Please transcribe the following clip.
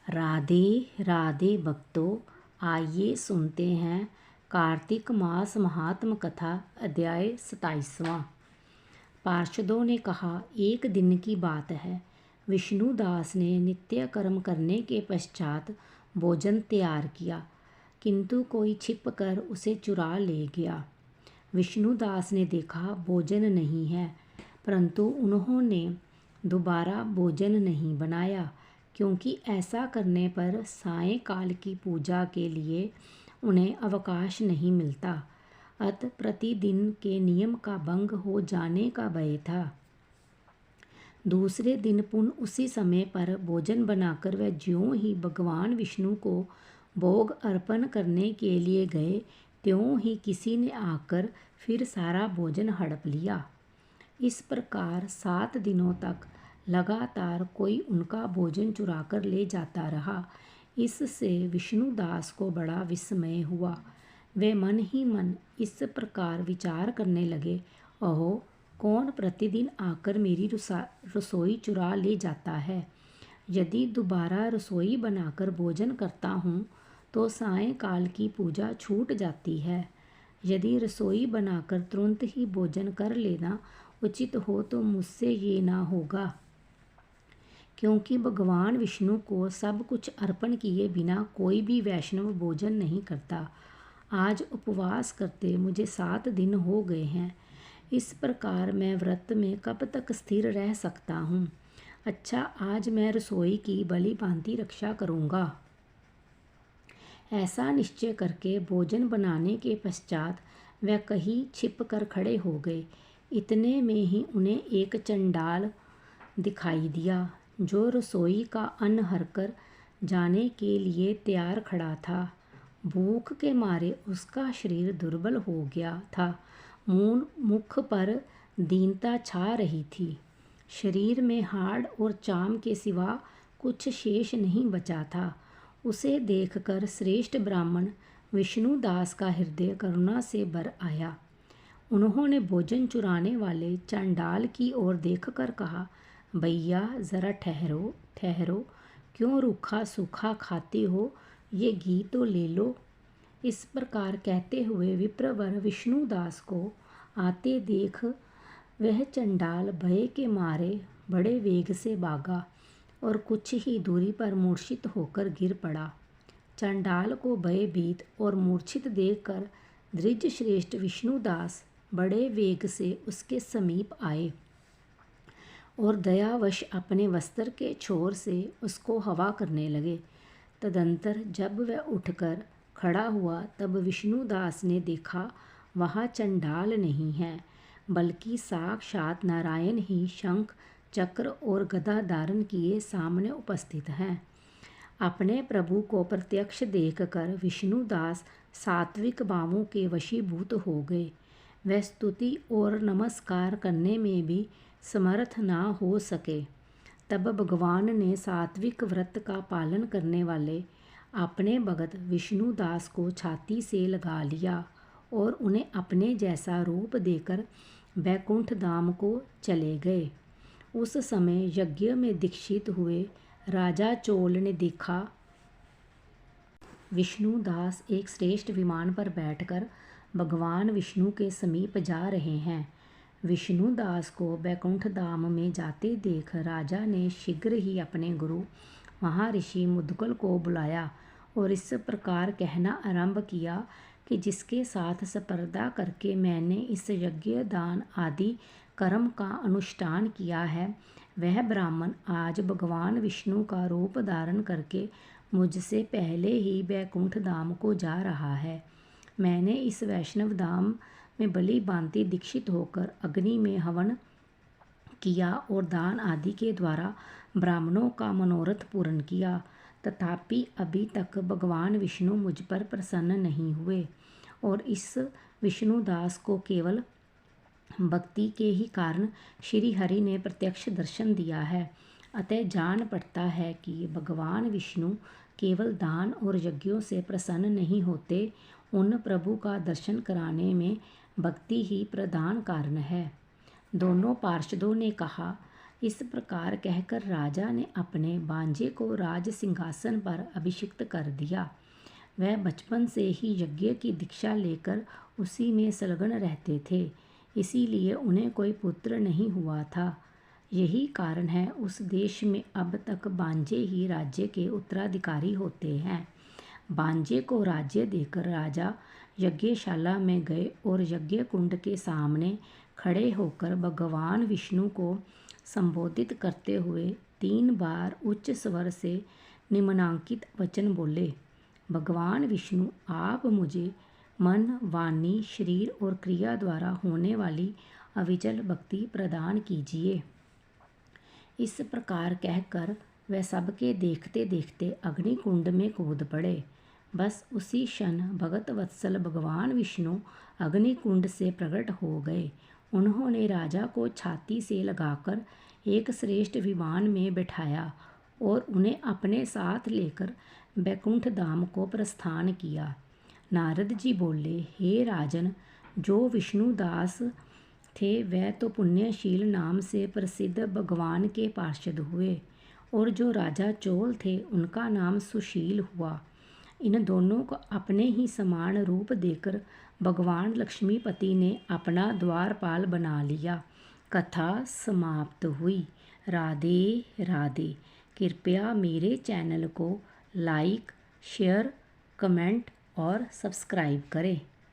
राधे राधे भक्तों, आइए सुनते हैं कार्तिक मास महात्म कथा अध्याय 27वां। पार्षदों ने कहा, एक दिन की बात है। विष्णुदास ने नित्य कर्म करने के पश्चात भोजन तैयार किया, किंतु कोई छिपकर उसे चुरा ले गया। विष्णुदास ने देखा भोजन नहीं है, परंतु उन्होंने दोबारा भोजन नहीं बनाया, क्योंकि ऐसा करने पर सायंकाल की पूजा के लिए उन्हें अवकाश नहीं मिलता। अत प्रतिदिन के नियम का भंग हो जाने का भय था। दूसरे दिन पुनः उसी समय पर भोजन बनाकर वह ज्यों ही भगवान विष्णु को भोग अर्पण करने के लिए गए, त्यों ही किसी ने आकर फिर सारा भोजन हड़प लिया। इस प्रकार 7 दिनों तक लगातार कोई उनका भोजन चुराकर ले जाता रहा। इससे विष्णुदास को बड़ा विस्मय हुआ। वे मन ही मन इस प्रकार विचार करने लगे, अहो, कौन प्रतिदिन आकर मेरी रसोई चुरा ले जाता है। यदि दोबारा रसोई बनाकर भोजन करता हूँ तो सायंकाल की पूजा छूट जाती है। यदि रसोई बनाकर तुरंत ही भोजन कर लेना उचित हो तो मुझसे ये ना होगा, क्योंकि भगवान विष्णु को सब कुछ अर्पण किए बिना कोई भी वैष्णव भोजन नहीं करता। आज उपवास करते मुझे 7 दिन हो गए हैं। इस प्रकार मैं व्रत में कब तक स्थिर रह सकता हूँ। अच्छा, आज मैं रसोई की भली भांति रक्षा करूँगा। ऐसा निश्चय करके भोजन बनाने के पश्चात वह कहीं छिप कर खड़े हो गए। इतने में ही उन्हें एक चंडाल दिखाई दिया, जो रसोई का अन्न हरकर जाने के लिए तैयार खड़ा था। भूख के मारे उसका शरीर दुर्बल हो गया था। मुख पर दीनता छा रही थी। शरीर में हाड़ और चाम के सिवा कुछ शेष नहीं बचा था। उसे देखकर श्रेष्ठ ब्राह्मण विष्णुदास का हृदय करुणा से भर आया। उन्होंने भोजन चुराने वाले चंडाल की ओर देखकर कहा, भैया ज़रा ठहरो ठहरो, क्यों रूखा सूखा खाते हो, ये घी तो ले लो। इस प्रकार कहते हुए विप्रवर विष्णुदास को आते देख वह चंडाल भय के मारे बड़े वेग से भागा और कुछ ही दूरी पर मूर्छित होकर गिर पड़ा। चंडाल को भयभीत और मूर्छित देखकर द्विज श्रेष्ठ विष्णुदास बड़े वेग से उसके समीप आए और दयावश अपने वस्त्र के छोर से उसको हवा करने लगे। तदंतर जब वह उठकर खड़ा हुआ तब विष्णुदास ने देखा वहाँ चंडाल नहीं है, बल्कि साक्षात नारायण ही शंख चक्र और गदा धारण किए सामने उपस्थित हैं। अपने प्रभु को प्रत्यक्ष देखकर विष्णुदास सात्विक भावों के वशीभूत हो गए। वह स्तुति और नमस्कार करने में भी समर्थ ना हो सके। तब भगवान ने सात्विक व्रत का पालन करने वाले अपने भगत विष्णुदास को छाती से लगा लिया और उन्हें अपने जैसा रूप देकर वैकुंठ धाम को चले गए। उस समय यज्ञ में दीक्षित हुए राजा चोल ने देखा विष्णुदास एक श्रेष्ठ विमान पर बैठकर भगवान विष्णु के समीप जा रहे हैं। विष्णुदास को वैकुंठ धाम में जाते देख राजा ने शीघ्र ही अपने गुरु महर्षि मुद्गल को बुलाया और इस प्रकार कहना आरंभ किया कि जिसके साथ स्पर्धा करके मैंने इस यज्ञ दान आदि कर्म का अनुष्ठान किया है, वह ब्राह्मण आज भगवान विष्णु का रूप धारण करके मुझसे पहले ही वैकुंठ धाम को जा रहा है। मैंने इस वैष्णव धाम में भली भांति दीक्षित होकर अग्नि में हवन किया और दान आदि के द्वारा ब्राह्मणों का मनोरथ पूर्ण किया, तथापि अभी तक भगवान विष्णु मुझ पर प्रसन्न नहीं हुए और इस विष्णुदास को केवल भक्ति के ही कारण श्री हरि ने प्रत्यक्ष दर्शन दिया है। अतः जान पड़ता है कि भगवान विष्णु केवल दान और यज्ञों से प्रसन्न नहीं होते, उन प्रभु का दर्शन कराने में भक्ति ही प्रधान कारण है। दोनों पार्षदों ने कहा, इस प्रकार कहकर राजा ने अपने भांजे को राज सिंहासन पर अभिषिक्त कर दिया। वह बचपन से ही यज्ञ की दीक्षा लेकर उसी में संलग्न रहते थे, इसीलिए उन्हें कोई पुत्र नहीं हुआ था। यही कारण है उस देश में अब तक भांजे ही राज्य के उत्तराधिकारी होते हैं। भांजे को राज्य देकर राजा यज्ञशाला में गए और यज्ञ कुंड के सामने खड़े होकर भगवान विष्णु को संबोधित करते हुए 3 बार उच्च स्वर से निम्नांकित वचन बोले। भगवान विष्णु, आप मुझे मन, वाणी, शरीर और क्रिया द्वारा होने वाली अविचल भक्ति प्रदान कीजिए। इस प्रकार कहकर वह सबके देखते देखते अग्निकुंड में कूद पड़े। बस उसी क्षण भगत वत्सल भगवान विष्णु अग्निकुंड से प्रकट हो गए। उन्होंने राजा को छाती से लगाकर एक श्रेष्ठ विमान में बैठाया और उन्हें अपने साथ लेकर बैकुंठ धाम को प्रस्थान किया। नारद जी बोले, हे राजन, जो विष्णुदास थे वह तो पुण्यशील नाम से प्रसिद्ध भगवान के पार्षद हुए, और जो राजा चोल थे उनका नाम सुशील हुआ। इन दोनों को अपने ही समान रूप देकर भगवान लक्ष्मीपति ने अपना द्वारपाल बना लिया। कथा समाप्त हुई। राधे राधे। कृपया मेरे चैनल को लाइक, शेयर, कमेंट और सब्सक्राइब करें।